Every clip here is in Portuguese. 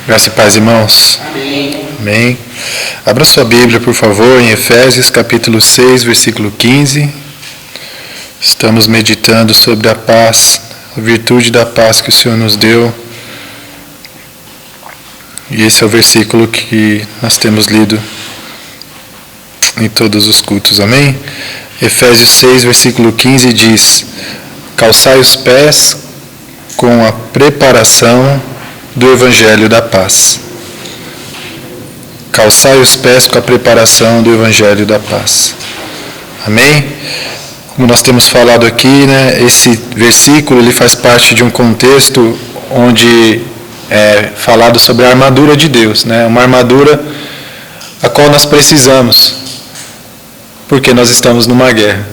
Graça e paz, irmãos. Amém. Amém. Abra sua Bíblia, por favor, em Efésios capítulo 6, versículo 15. Estamos meditando sobre a paz, a virtude da paz que o Senhor nos deu. E esse é o versículo que nós temos lido em todos os cultos. Amém? Efésios 6, versículo 15 diz: calçai os pés com a preparação do Evangelho da paz. Calçai os pés com a preparação do Evangelho da paz. Amém? Como nós temos falado aqui, esse versículo ele faz parte de um contexto onde é falado sobre a armadura de Deus, uma armadura a qual nós precisamos, porque nós estamos numa guerra.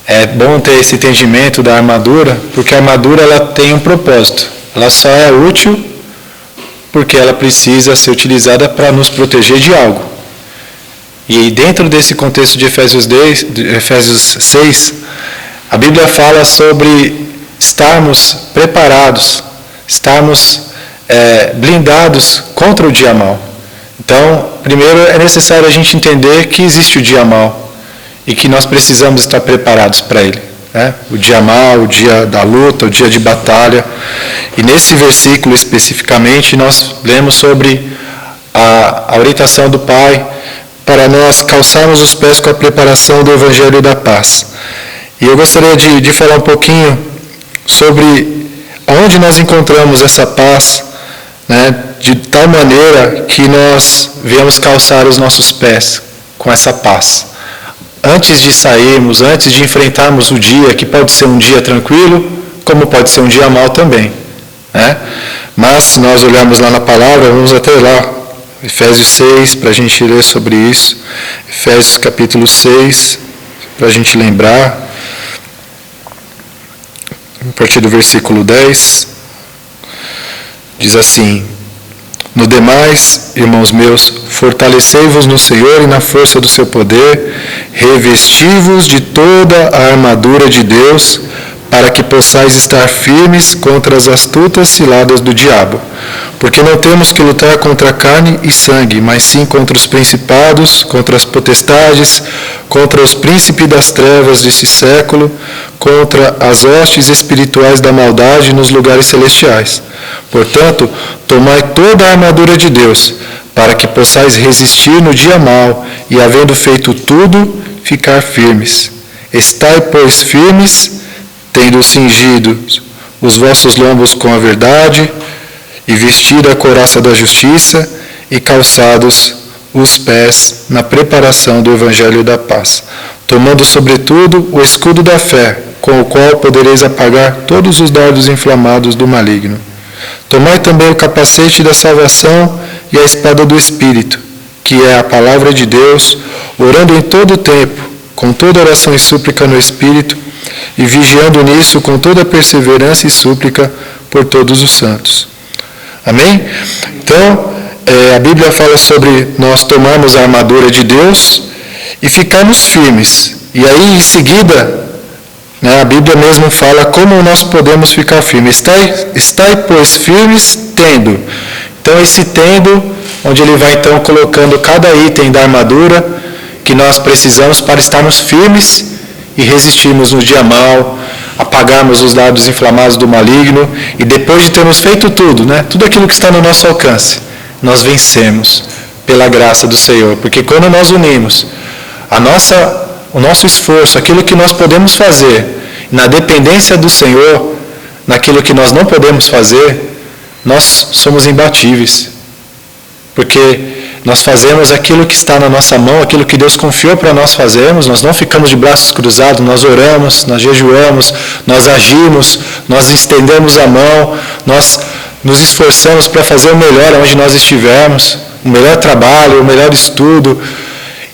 É bom ter esse entendimento da armadura, porque a armadura ela tem um propósito. Ela só é útil porque ela precisa ser utilizada para nos proteger de algo. E dentro desse contexto de Efésios 6, a Bíblia fala sobre estarmos preparados, estarmos blindados contra o dia mau. Então, primeiro é necessário a gente entender que existe o dia mau e que nós precisamos estar preparados para ele. O dia mau, o dia da luta, o dia de batalha. E nesse versículo especificamente nós lemos sobre a orientação do Pai para nós calçarmos os pés com a preparação do Evangelho da paz. E eu gostaria de falar um pouquinho sobre onde nós encontramos essa paz, de tal maneira que nós viemos calçar os nossos pés com essa paz. Antes de sairmos, antes de enfrentarmos o dia, que pode ser um dia tranquilo, como pode ser um dia mau também. Mas se nós olharmos lá na palavra, vamos até lá, Efésios 6, para a gente ler sobre isso. Efésios capítulo 6, para a gente lembrar, a partir do versículo 10, diz assim: no demais, irmãos meus, fortalecei-vos no Senhor e na força do seu poder, revesti-vos de toda a armadura de Deus, para que possais estar firmes contra as astutas ciladas do diabo. Porque não temos que lutar contra carne e sangue, mas sim contra os principados, contra as potestades, contra os príncipes das trevas desse século, contra as hostes espirituais da maldade nos lugares celestiais. Portanto, tomai toda a armadura de Deus, para que possais resistir no dia mau, e havendo feito tudo, ficar firmes. Estai, pois, firmes, tendo cingido os vossos lombos com a verdade, e vestida a couraça da justiça, e calçados os pés na preparação do Evangelho da paz, tomando sobretudo o escudo da fé, com o qual podereis apagar todos os dardos inflamados do maligno. Tomai também o capacete da salvação e a espada do Espírito, que é a palavra de Deus, orando em todo o tempo, com toda oração e súplica no Espírito, e vigiando nisso com toda perseverança e súplica por todos os santos. Amém? Então, a Bíblia fala sobre nós tomarmos a armadura de Deus e ficarmos firmes. E aí, em seguida, a Bíblia mesmo fala como nós podemos ficar firmes. Estai, pois, firmes, tendo. Então, esse tendo, onde ele vai então colocando cada item da armadura que nós precisamos para estarmos firmes e resistirmos no dia mau, apagarmos os dardos inflamados do maligno, e depois de termos feito tudo, tudo aquilo que está no nosso alcance, nós vencemos pela graça do Senhor. Porque quando nós unimos o nosso esforço, aquilo que nós podemos fazer, na dependência do Senhor, naquilo que nós não podemos fazer, nós somos imbatíveis. Porque nós fazemos aquilo que está na nossa mão, aquilo que Deus confiou para nós fazermos, nós não ficamos de braços cruzados, nós oramos, nós jejuamos, nós agimos, nós estendemos a mão, nós nos esforçamos para fazer o melhor onde nós estivermos, o melhor trabalho, o melhor estudo.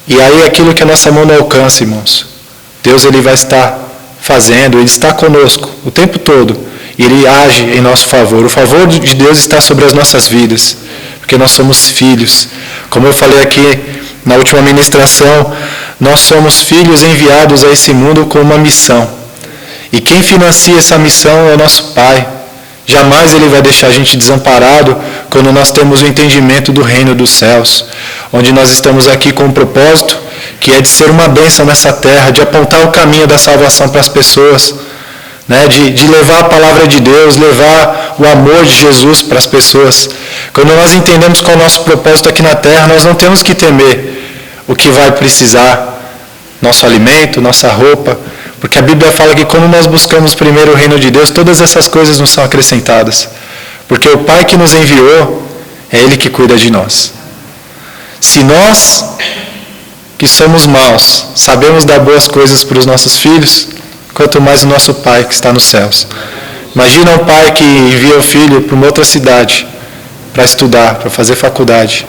E aí aquilo que a nossa mão não alcança, irmãos, Deus ele vai estar fazendo, Ele está conosco o tempo todo, e Ele age em nosso favor. O favor de Deus está sobre as nossas vidas, porque nós somos filhos. Como eu falei aqui na última ministração, nós somos filhos enviados a esse mundo com uma missão. E quem financia essa missão é o nosso Pai, Jamais Ele vai deixar a gente desamparado quando nós temos o entendimento do reino dos céus, onde nós estamos aqui com um propósito, que é de ser uma bênção nessa terra, de apontar o caminho da salvação para as pessoas, né? de levar a palavra de Deus, levar o amor de Jesus para as pessoas. Quando nós entendemos qual é o nosso propósito aqui na terra, nós não temos que temer o que vai precisar, nosso alimento, nossa roupa, porque a Bíblia fala que quando nós buscamos primeiro o reino de Deus, todas essas coisas nos são acrescentadas. Porque o Pai que nos enviou, é Ele que cuida de nós. Se nós, que somos maus, sabemos dar boas coisas para os nossos filhos, quanto mais o nosso Pai que está nos céus. Imagina um pai que envia o filho para uma outra cidade, para estudar, para fazer faculdade.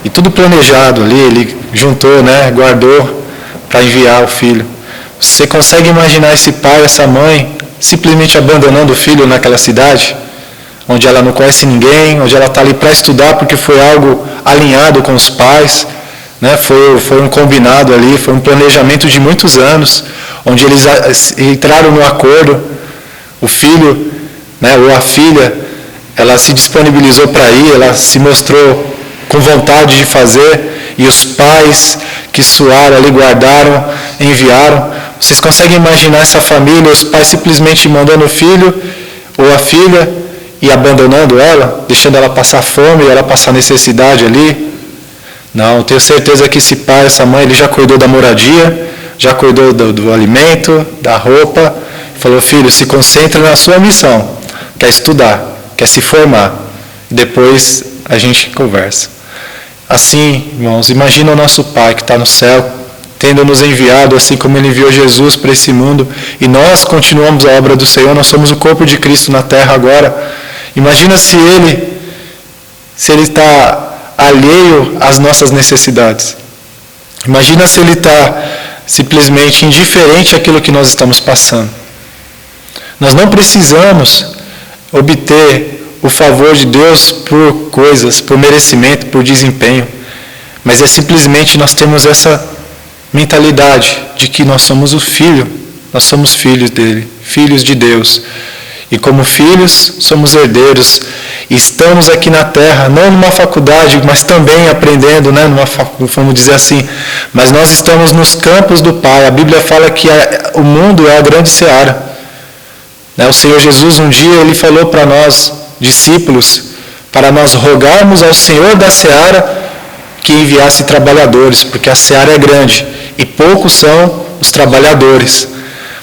E tudo planejado ali, ele juntou, né, guardou para enviar o filho. Você consegue imaginar esse pai, essa mãe, simplesmente abandonando o filho naquela cidade, onde ela não conhece ninguém, onde ela está ali para estudar porque foi algo alinhado com os pais, né? Foi um combinado ali, foi um planejamento de muitos anos, onde eles entraram no acordo, o filho, né, ou a filha, ela se disponibilizou para ir, ela se mostrou com vontade de fazer, e os pais que suaram ali, guardaram, enviaram. Vocês conseguem imaginar essa família, os pais simplesmente mandando o filho ou a filha e abandonando ela, deixando ela passar fome, ela passar necessidade ali? Não, tenho certeza que esse pai, essa mãe, ele já cuidou da moradia, já cuidou do alimento, da roupa, falou: filho, se concentra na sua missão, quer estudar, quer se formar, depois a gente conversa. Assim, irmãos, imagina o nosso Pai que está no céu, tendo nos enviado, assim como Ele enviou Jesus para esse mundo, e nós continuamos a obra do Senhor, nós somos o corpo de Cristo na terra agora. Imagina se Ele está alheio às nossas necessidades. Imagina se Ele está simplesmente indiferente àquilo que nós estamos passando. Nós não precisamos obter o favor de Deus por coisas, por merecimento, por desempenho, mas é simplesmente nós temos essa mentalidade de que nós somos o Filho, nós somos filhos dele, filhos de Deus, e como filhos somos herdeiros, e estamos aqui na terra, não numa faculdade, mas também aprendendo, né, vamos dizer assim, mas nós estamos nos campos do Pai. A Bíblia fala que o mundo é a grande seara, né? O Senhor Jesus um dia ele falou para nós, discípulos, para nós rogarmos ao Senhor da seara que enviasse trabalhadores, porque a seara é grande e poucos são os trabalhadores.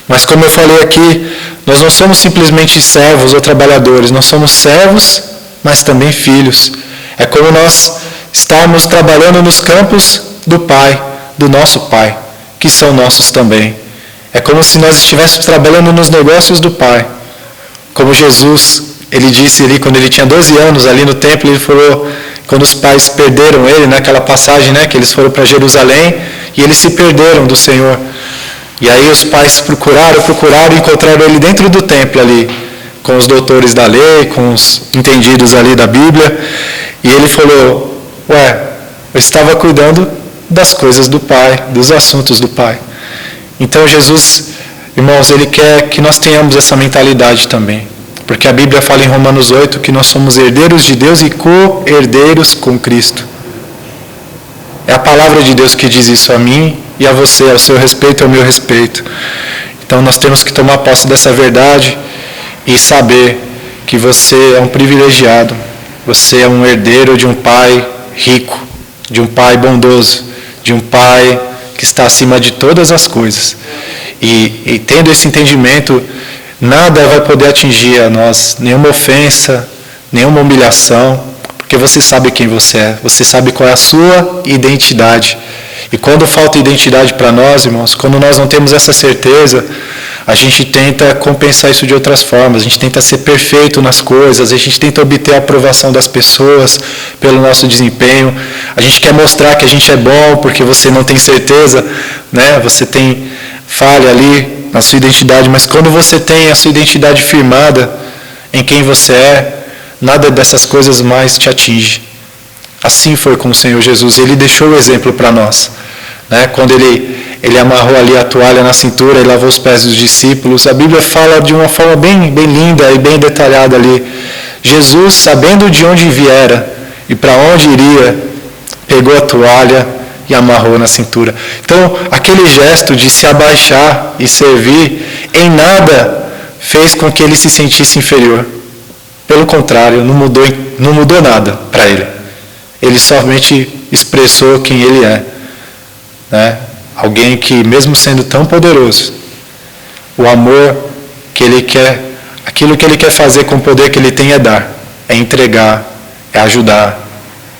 Mas como eu falei aqui, nós não somos simplesmente servos ou trabalhadores, nós somos servos, mas também filhos. É como nós estarmos trabalhando nos campos do Pai, do nosso Pai, que são nossos também. É como se nós estivéssemos trabalhando nos negócios do Pai. Como Jesus, ele disse ali, quando ele tinha 12 anos, ali no templo, ele falou, quando os pais perderam ele, naquela passagem, né, que eles foram para Jerusalém, e eles se perderam do Senhor. E aí os pais procuraram e encontraram ele dentro do templo ali, com os doutores da lei, com os entendidos ali da Bíblia. E ele falou, eu estava cuidando das coisas do Pai, dos assuntos do Pai. Então Jesus, irmãos, ele quer que nós tenhamos essa mentalidade também. Porque a Bíblia fala em Romanos 8 que nós somos herdeiros de Deus e co-herdeiros com Cristo. É a palavra de Deus que diz isso a mim e a você, ao seu respeito e ao meu respeito. Então nós temos que tomar posse dessa verdade e saber que você é um privilegiado, você é um herdeiro de um Pai rico, de um Pai bondoso, de um Pai que está acima de todas as coisas. E tendo esse entendimento, nada vai poder atingir a nós, nenhuma ofensa, nenhuma humilhação, porque você sabe quem você é, você sabe qual é a sua identidade. E quando falta identidade para nós, irmãos, quando nós não temos essa certeza, a gente tenta compensar isso de outras formas, a gente tenta ser perfeito nas coisas, a gente tenta obter a aprovação das pessoas pelo nosso desempenho, a gente quer mostrar que a gente é bom porque você não tem certeza, né? Você tem falha ali na sua identidade, mas quando você tem a sua identidade firmada em quem você é, nada dessas coisas mais te atinge. Assim foi com o Senhor Jesus, ele deixou o exemplo para nós, né? Quando ele ele amarrou ali a toalha na cintura e lavou os pés dos discípulos. A Bíblia fala de uma forma bem linda e bem detalhada ali. Jesus, sabendo de onde viera e para onde iria, pegou a toalha e amarrou na cintura. Então, aquele gesto de se abaixar e servir, em nada fez com que ele se sentisse inferior. Pelo contrário, não mudou nada para ele. Ele somente expressou quem ele é, né? Alguém que, mesmo sendo tão poderoso, o amor que ele quer, aquilo que ele quer fazer com o poder que ele tem é dar, é entregar, é ajudar,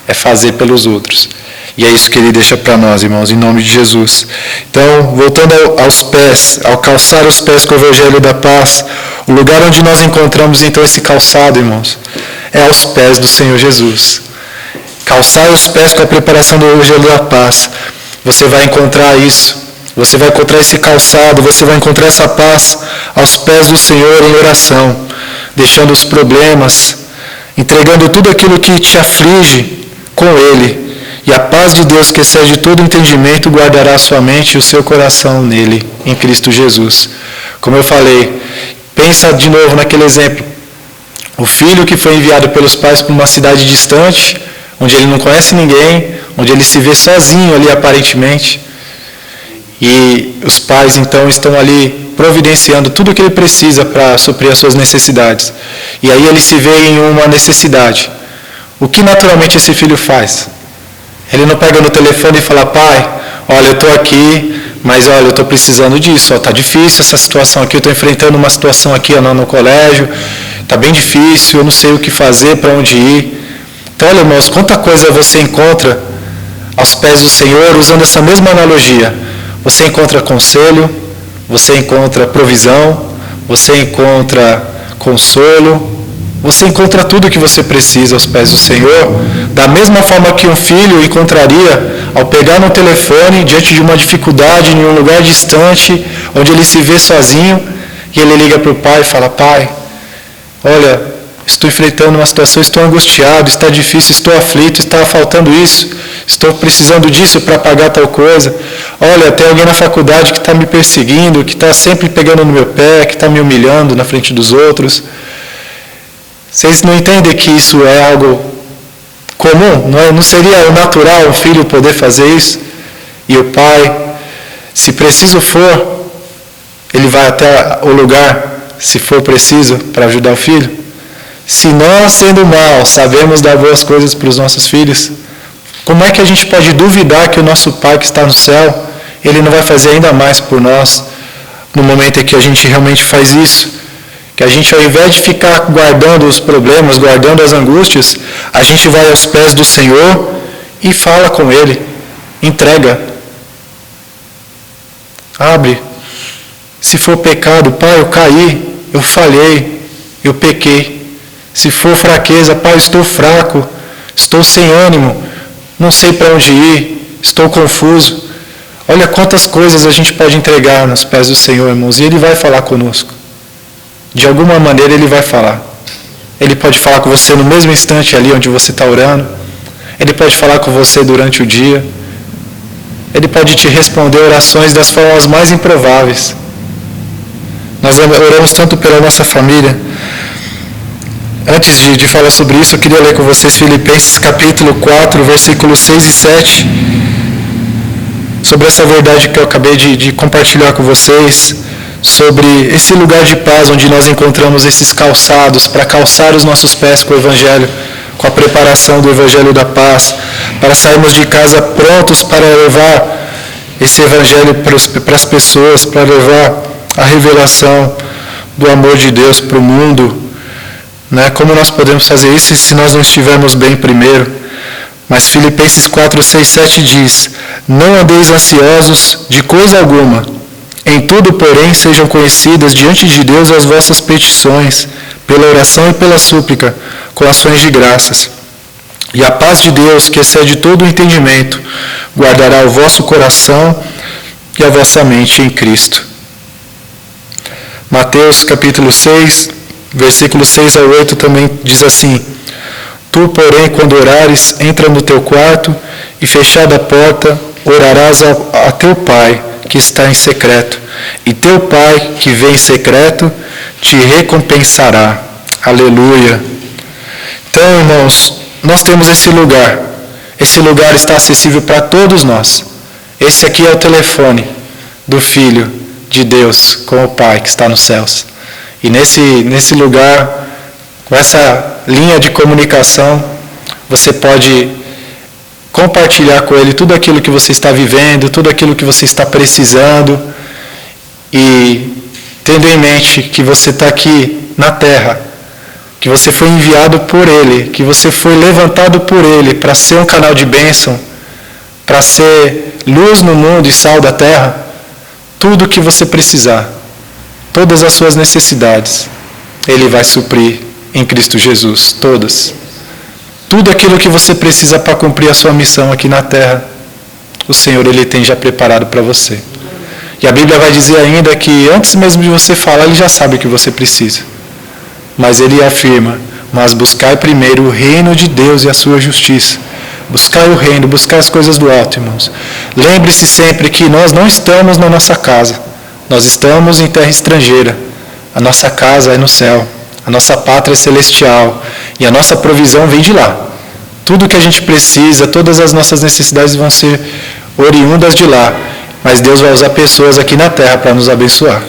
é fazer pelos outros. E é isso que ele deixa para nós, irmãos, em nome de Jesus. Então, voltando aos pés, ao calçar os pés com o Evangelho da Paz, o lugar onde nós encontramos então esse calçado, irmãos, é aos pés do Senhor Jesus. Calçar os pés com a preparação do Evangelho da Paz. Você vai encontrar isso, você vai encontrar esse calçado, você vai encontrar essa paz aos pés do Senhor em oração, deixando os problemas, entregando tudo aquilo que te aflige com Ele. E a paz de Deus, que excede todo entendimento, guardará a sua mente e o seu coração nele, em Cristo Jesus. Como eu falei, pensa de novo naquele exemplo. O filho que foi enviado pelos pais para uma cidade distante, onde ele não conhece ninguém, onde ele se vê sozinho ali aparentemente. E os pais então estão ali providenciando tudo o que ele precisa para suprir as suas necessidades. E aí ele se vê em uma necessidade. O que naturalmente esse filho faz? Ele não pega no telefone e fala: pai, olha, eu estou aqui, mas olha, eu estou precisando disso, está difícil essa situação aqui, eu estou enfrentando uma situação aqui no colégio, está bem difícil, eu não sei o que fazer, para onde ir. Então, olha, irmãos, quanta coisa você encontra aos pés do Senhor, usando essa mesma analogia. Você encontra conselho, você encontra provisão, você encontra consolo, você encontra tudo o que você precisa aos pés do Senhor, da mesma forma que um filho encontraria ao pegar no telefone, diante de uma dificuldade, em um lugar distante, onde ele se vê sozinho, e ele liga para o pai e fala: pai, olha, estou enfrentando uma situação, estou angustiado, está difícil, estou aflito, está faltando isso, estou precisando disso para pagar tal coisa. Olha, tem alguém na faculdade que está me perseguindo, que está sempre pegando no meu pé, que está me humilhando na frente dos outros. Vocês não entendem que isso é algo comum? Não seria o natural um filho poder fazer isso? E o pai, se preciso for, ele vai até o lugar, se for preciso, para ajudar o filho? Se nós, sendo mal, sabemos dar boas coisas para os nossos filhos, como é que a gente pode duvidar que o nosso Pai que está no céu, Ele não vai fazer ainda mais por nós, no momento em que a gente realmente faz isso? Que a gente, ao invés de ficar guardando os problemas, guardando as angústias, a gente vai aos pés do Senhor e fala com Ele, entrega. Abre. Se for pecado, pai, eu caí, eu falhei, eu pequei. Se for fraqueza, pai, eu estou fraco, estou sem ânimo, não sei para onde ir, estou confuso. Olha quantas coisas a gente pode entregar nos pés do Senhor, irmãos, e Ele vai falar conosco. De alguma maneira Ele vai falar. Ele pode falar com você no mesmo instante ali onde você está orando. Ele pode falar com você durante o dia. Ele pode te responder orações das formas mais improváveis. Nós oramos tanto pela nossa família. Antes de falar sobre isso, eu queria ler com vocês Filipenses capítulo 4, versículos 6 e 7. Sobre essa verdade que eu acabei de compartilhar com vocês. Sobre esse lugar de paz onde nós encontramos esses calçados para calçar os nossos pés com o Evangelho, com a preparação do Evangelho da Paz, para sairmos de casa prontos para levar esse Evangelho para as pessoas, para levar a revelação do amor de Deus para o mundo. Né? Como nós podemos fazer isso se nós não estivermos bem primeiro? Mas Filipenses 4, 6, 7 diz: não andeis ansiosos de coisa alguma. Em tudo, porém, sejam conhecidas diante de Deus as vossas petições, pela oração e pela súplica, com ações de graças. E a paz de Deus, que excede todo o entendimento, guardará o vosso coração e a vossa mente em Cristo. Mateus capítulo 6, versículos 6 a 8 também diz assim: tu, porém, quando orares, entra no teu quarto e, fechada a porta, orarás a teu Pai, que está em secreto, e teu Pai que vê em secreto te recompensará. Aleluia. Então, irmãos, nós temos esse lugar. Esse lugar está acessível para todos nós. Esse aqui é o telefone do Filho de Deus com o Pai que está nos céus. E nesse lugar, com essa linha de comunicação, você pode compartilhar com Ele tudo aquilo que você está vivendo, tudo aquilo que você está precisando, e tendo em mente que você está aqui na terra, que você foi enviado por Ele, que você foi levantado por Ele para ser um canal de bênção, para ser luz no mundo e sal da terra, tudo o que você precisar, todas as suas necessidades, Ele vai suprir em Cristo Jesus, todas. Tudo aquilo que você precisa para cumprir a sua missão aqui na terra, o Senhor, Ele tem já preparado para você. E a Bíblia vai dizer ainda que antes mesmo de você falar, Ele já sabe o que você precisa. Mas Ele afirma, mas buscai primeiro o reino de Deus e a sua justiça. Buscai o reino, buscai as coisas do alto, irmãos. Lembre-se sempre que nós não estamos na nossa casa. Nós estamos em terra estrangeira. A nossa casa é no céu. A nossa pátria é celestial. E a nossa provisão vem de lá. Tudo que a gente precisa, todas as nossas necessidades vão ser oriundas de lá. Mas Deus vai usar pessoas aqui na terra para nos abençoar.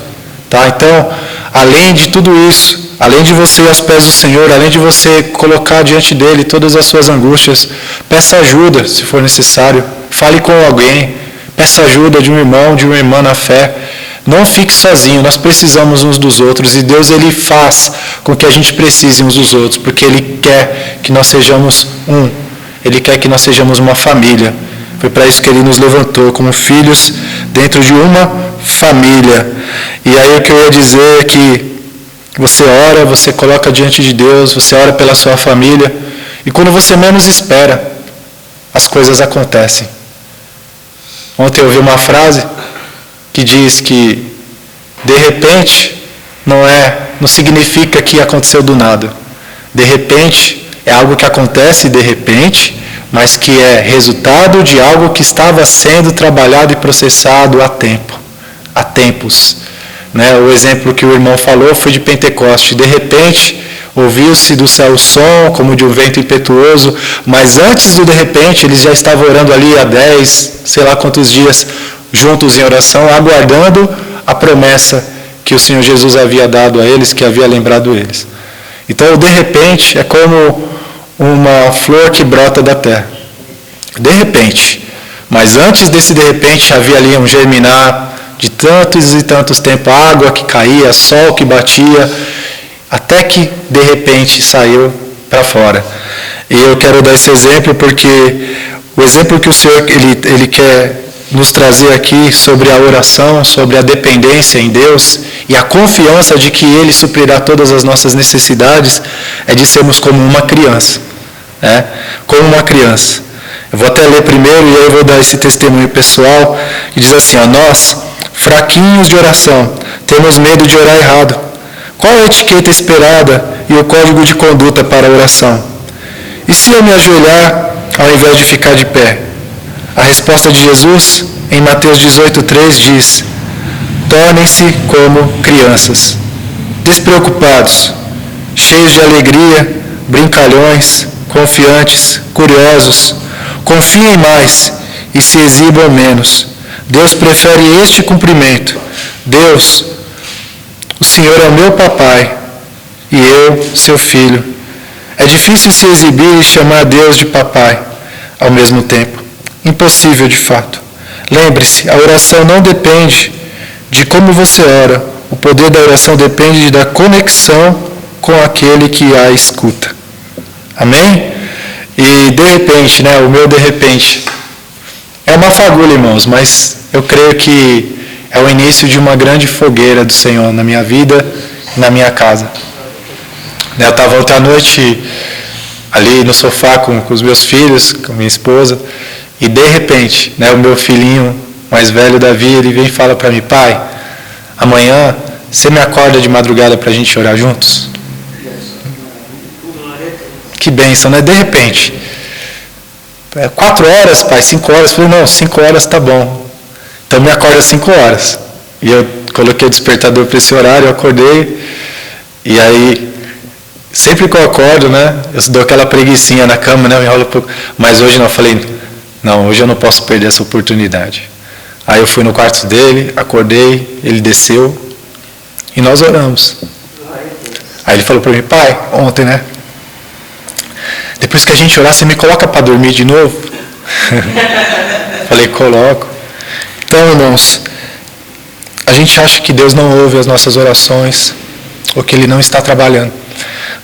Tá? Então, além de tudo isso, além de você ir aos pés do Senhor, além de você colocar diante dEle todas as suas angústias, peça ajuda, se for necessário. Fale com alguém, peça ajuda de um irmão, de uma irmã na fé. Não fique sozinho, nós precisamos uns dos outros. E Deus, Ele faz com que a gente precise uns dos outros, porque Ele quer que nós sejamos um. Ele quer que nós sejamos uma família. Foi para isso que Ele nos levantou, como filhos dentro de uma família. E aí o que eu ia dizer é que você ora, você coloca diante de Deus, você ora pela sua família, e quando você menos espera, as coisas acontecem. Ontem eu ouvi uma frase que diz que de repente não significa que aconteceu do nada. De repente é algo que acontece de repente, mas que é resultado de algo que estava sendo trabalhado e processado há tempos. Né? O exemplo que o irmão falou foi de Pentecoste. De repente, ouviu-se do céu o som, como de um vento impetuoso, mas antes do de repente, eles já estavam orando ali há 10, sei lá quantos dias, juntos em oração, aguardando a promessa que o Senhor Jesus havia dado a eles, que havia lembrado eles. Então, o de repente é como uma flor que brota da terra. De repente. Mas antes desse de repente havia ali um germinar de tantos e tantos tempos, água que caía, sol que batia, até que de repente saiu para fora. E eu quero dar esse exemplo porque o exemplo que o Senhor ele quer nos trazer aqui sobre a oração, sobre a dependência em Deus e a confiança de que Ele suprirá todas as nossas necessidades, é de sermos como uma criança. Como uma criança. Eu vou até ler primeiro e aí eu vou dar esse testemunho pessoal, que diz assim, nós, fraquinhos de oração, temos medo de orar errado. Qual a etiqueta esperada e o código de conduta para a oração? E se eu me ajoelhar ao invés de ficar de pé? A resposta de Jesus, em Mateus 18,3, diz, tornem-se como crianças, despreocupados, cheios de alegria, brincalhões, confiantes, curiosos, confiem mais e se exibam menos. Deus prefere este cumprimento. Deus, o Senhor é o meu papai e eu, seu filho. É difícil se exibir e chamar Deus de papai ao mesmo tempo. Impossível de fato. Lembre-se, a oração não depende de como você ora. O poder da oração depende da conexão com aquele que a escuta. Amém? E de repente, o meu de repente, é uma fagulha, irmãos, mas eu creio que é o início de uma grande fogueira do Senhor na minha vida e na minha casa. Eu estava ontem à noite ali no sofá com os meus filhos, com minha esposa, e de repente, o meu filhinho mais velho, Davi, ele vem e fala para mim, pai, amanhã você me acorda de madrugada para a gente orar juntos? Que bênção, De repente. 4 horas, pai, 5 horas. Eu falei, não, 5 horas tá bom. Então me acorda às 5 horas. E eu coloquei o despertador para esse horário, eu acordei, e aí, sempre que eu acordo, né, eu dou aquela preguicinha na cama, né, eu enrolo um pouco, mas hoje não, eu falei, não, hoje eu não posso perder essa oportunidade. Aí eu fui no quarto dele, acordei, ele desceu, e nós oramos. Aí ele falou para mim, pai, ontem, né, depois que a gente orar, você me coloca para dormir de novo? Falei, coloco. Então, irmãos, a gente acha que Deus não ouve as nossas orações, ou que Ele não está trabalhando.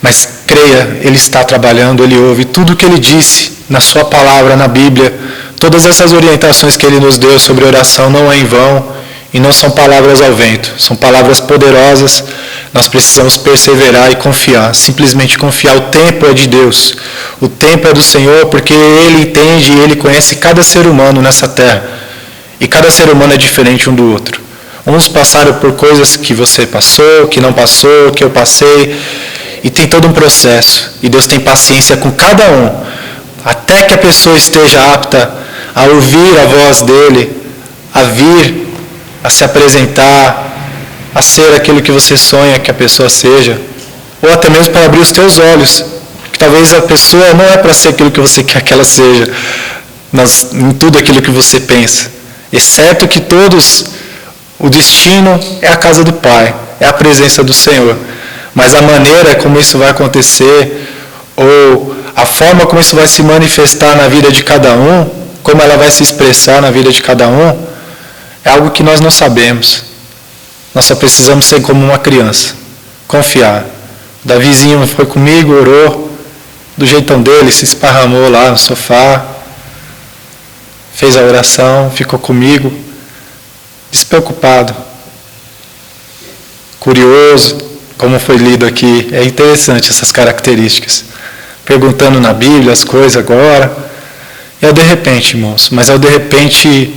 Mas creia, Ele está trabalhando, Ele ouve tudo o que Ele disse na sua palavra, na Bíblia. Todas essas orientações que Ele nos deu sobre oração não é em vão e não são palavras ao vento. São palavras poderosas. Nós precisamos perseverar e confiar. Simplesmente confiar. O tempo é de Deus. O tempo é do Senhor, porque Ele entende e Ele conhece cada ser humano nessa terra. E cada ser humano é diferente um do outro. Uns passaram por coisas que você passou, que não passou, que eu passei. E tem todo um processo. E Deus tem paciência com cada um. Até que a pessoa esteja apta a ouvir a voz dEle, a vir, a se apresentar, a ser aquilo que você sonha que a pessoa seja. Ou até mesmo para abrir os teus olhos. Porque talvez a pessoa não é para ser aquilo que você quer que ela seja. Em tudo aquilo que você pensa. Exceto que todos... O destino é a casa do Pai, é a presença do Senhor. Mas a maneira como isso vai acontecer, ou a forma como isso vai se manifestar na vida de cada um, como ela vai se expressar na vida de cada um, é algo que nós não sabemos. Nós só precisamos ser como uma criança, confiar. Davizinho foi comigo, orou, do jeitão dele, se esparramou lá no sofá, fez a oração, ficou comigo, despreocupado, curioso, como foi lido aqui. É interessante essas características. Perguntando na Bíblia as coisas agora. E ao de repente, irmãos, mas ao de repente,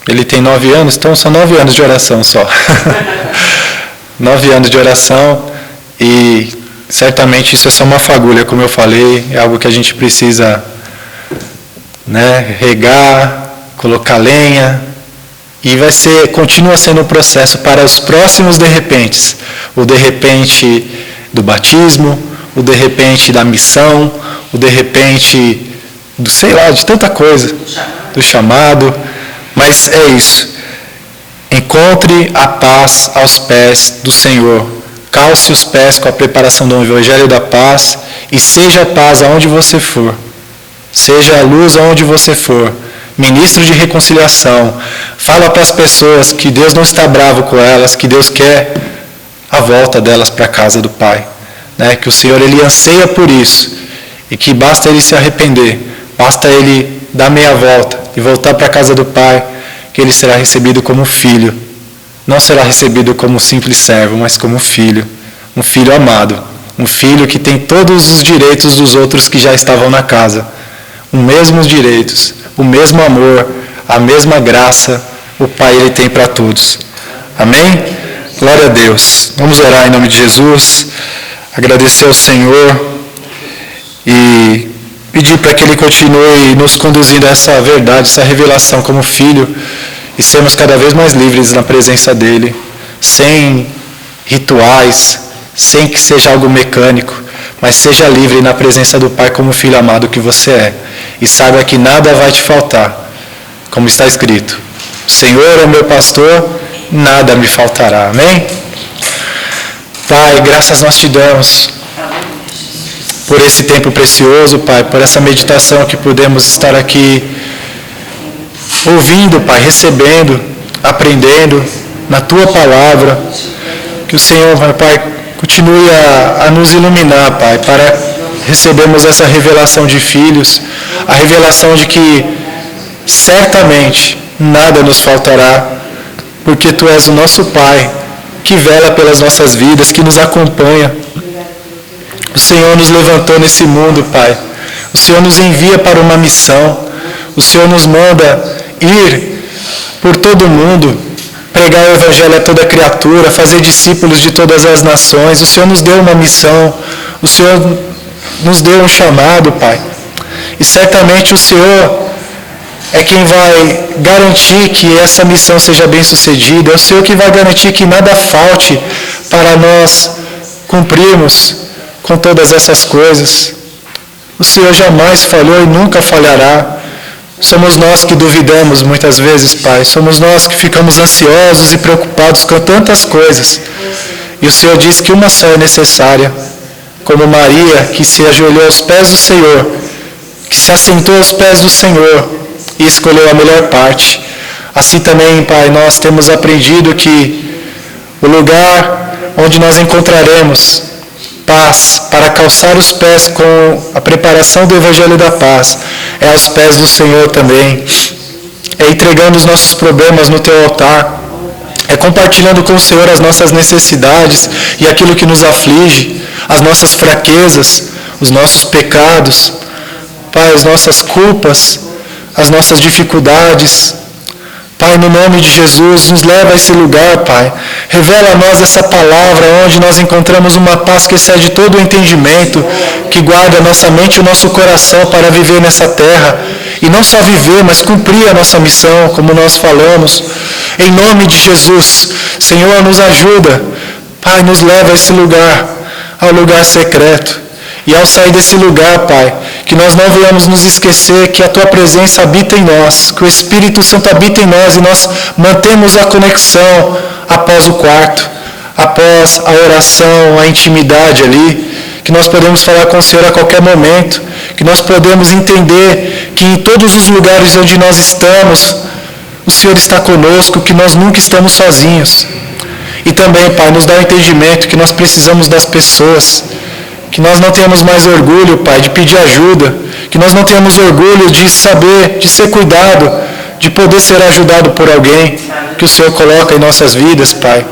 ele tem 9 anos, então são 9 anos de oração só. 9 anos de oração e certamente isso é só uma fagulha, como eu falei, é algo que a gente precisa, né, regar, colocar lenha. E continua sendo um processo para os próximos de repentes. O de repente do batismo, o de repente da missão, o de repente do, sei lá, de tanta coisa, do chamado. Mas é isso. Encontre a paz aos pés do Senhor. Calce os pés com a preparação do Evangelho da paz e seja a paz aonde você for. Seja a luz aonde você for. Ministro de reconciliação. Fala para as pessoas que Deus não está bravo com elas, que Deus quer a volta delas para a casa do Pai. Né? Que o Senhor, Ele anseia por isso. E que basta Ele se arrepender, basta Ele dar meia volta e voltar para a casa do Pai, que Ele será recebido como filho. Não será recebido como simples servo, mas como filho. Um filho amado. Um filho que tem todos os direitos dos outros que já estavam na casa. Os mesmos direitos, o mesmo amor, a mesma graça, o Pai Ele tem para todos. Amém? Glória a Deus. Vamos orar em nome de Jesus, agradecer ao Senhor e pedir para que Ele continue nos conduzindo a essa verdade, essa revelação como filho e sermos cada vez mais livres na presença dEle, sem rituais, sem que seja algo mecânico, mas seja livre na presença do Pai como filho amado que você é. E saiba que nada vai te faltar, como está escrito. O Senhor é o meu pastor, nada me faltará. Amém? Pai, graças nós te damos por esse tempo precioso, Pai, por essa meditação que pudemos estar aqui ouvindo, Pai, recebendo, aprendendo na Tua palavra. Que o Senhor, Pai, continue a nos iluminar, Pai, para recebermos essa revelação de filhos, a revelação de que certamente nada nos faltará, porque Tu és o nosso Pai, que vela pelas nossas vidas, que nos acompanha. O Senhor nos levantou nesse mundo, Pai. O Senhor nos envia para uma missão. O Senhor nos manda ir por todo o mundo, pregar o Evangelho a toda criatura, fazer discípulos de todas as nações. O Senhor nos deu uma missão. O Senhor nos deu um chamado, Pai. E certamente o Senhor é quem vai garantir que essa missão seja bem sucedida, é o Senhor que vai garantir que nada falte para nós cumprirmos com todas essas coisas. O Senhor jamais falhou e nunca falhará. Somos nós que duvidamos muitas vezes, Pai. Somos nós que ficamos ansiosos e preocupados com tantas coisas. E o Senhor diz que uma só é necessária. Como Maria, que se ajoelhou aos pés do Senhor, que se assentou aos pés do Senhor e escolheu a melhor parte. Assim também, Pai, nós temos aprendido que o lugar onde nós encontraremos paz para calçar os pés com a preparação do Evangelho da Paz é aos pés do Senhor também. É entregando os nossos problemas no Teu altar. É compartilhando com o Senhor as nossas necessidades e aquilo que nos aflige, as nossas fraquezas, os nossos pecados, Pai, as nossas culpas, as nossas dificuldades. Pai, no nome de Jesus, nos leva a esse lugar, Pai. Revela a nós essa palavra onde nós encontramos uma paz que excede todo o entendimento, que guarda a nossa mente e o nosso coração para viver nessa terra. E não só viver, mas cumprir a nossa missão, como nós falamos. Em nome de Jesus, Senhor, nos ajuda. Pai, nos leva a esse lugar, ao lugar secreto. E ao sair desse lugar, Pai, que nós não venhamos nos esquecer que a Tua presença habita em nós, que o Espírito Santo habita em nós e nós mantemos a conexão após o quarto, após a oração, a intimidade ali, que nós podemos falar com o Senhor a qualquer momento, que nós podemos entender que em todos os lugares onde nós estamos, o Senhor está conosco, que nós nunca estamos sozinhos. E também, Pai, nos dá o entendimento que nós precisamos das pessoas, que nós não tenhamos mais orgulho, Pai, de pedir ajuda, que nós não tenhamos orgulho de saber, de ser cuidado, de poder ser ajudado por alguém que o Senhor coloca em nossas vidas, Pai.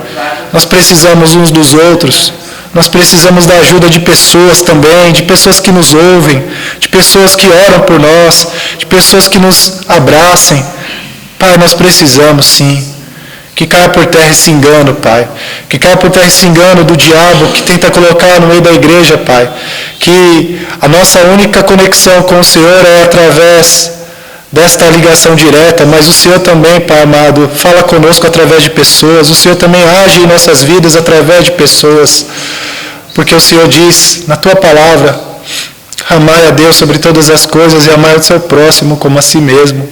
Nós precisamos uns dos outros, nós precisamos da ajuda de pessoas também, de pessoas que nos ouvem, de pessoas que oram por nós, de pessoas que nos abracem. Pai, nós precisamos sim. Que caia por terra esse engano, Pai. Que caia por terra esse engano do diabo que tenta colocar no meio da igreja, Pai. Que a nossa única conexão com o Senhor é através desta ligação direta, mas o Senhor também, Pai amado, fala conosco através de pessoas. O Senhor também age em nossas vidas através de pessoas. Porque o Senhor diz na Tua palavra, amai a Deus sobre todas as coisas e amai o seu próximo como a si mesmo.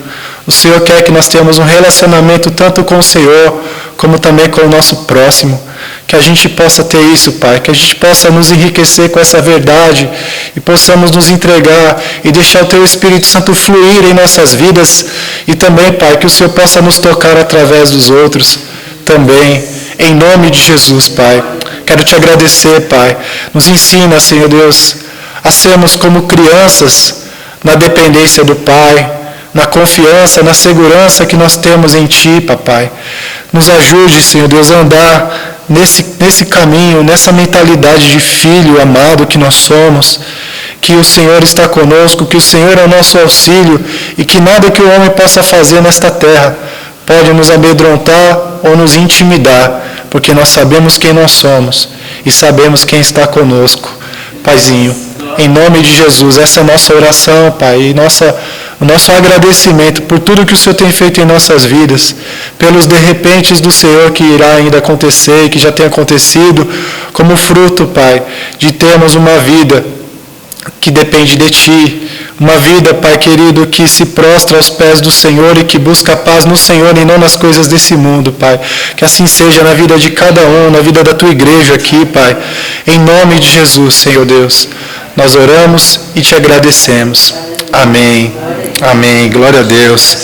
O Senhor quer que nós tenhamos um relacionamento tanto com o Senhor, como também com o nosso próximo. Que a gente possa ter isso, Pai. Que a gente possa nos enriquecer com essa verdade e possamos nos entregar e deixar o Teu Espírito Santo fluir em nossas vidas. E também, Pai, que o Senhor possa nos tocar através dos outros também. Em nome de Jesus, Pai. Quero Te agradecer, Pai. Nos ensina, Senhor Deus, a sermos como crianças na dependência do Pai, na confiança, na segurança que nós temos em Ti, Papai. Nos ajude, Senhor Deus, a andar nesse caminho, nessa mentalidade de filho amado que nós somos, que o Senhor está conosco, que o Senhor é o nosso auxílio e que nada que o homem possa fazer nesta terra pode nos amedrontar ou nos intimidar, porque nós sabemos quem nós somos e sabemos quem está conosco. Paizinho, em nome de Jesus, essa é a nossa oração, Pai, e o nosso agradecimento por tudo que o Senhor tem feito em nossas vidas, pelos de repentes do Senhor que irá ainda acontecer e que já tem acontecido, como fruto, Pai, de termos uma vida que depende de Ti, uma vida, Pai querido, que se prostra aos pés do Senhor e que busca paz no Senhor e não nas coisas desse mundo, Pai. Que assim seja na vida de cada um, na vida da Tua igreja aqui, Pai. Em nome de Jesus, Senhor Deus, nós oramos e Te agradecemos. Amém. Amém. Glória a Deus.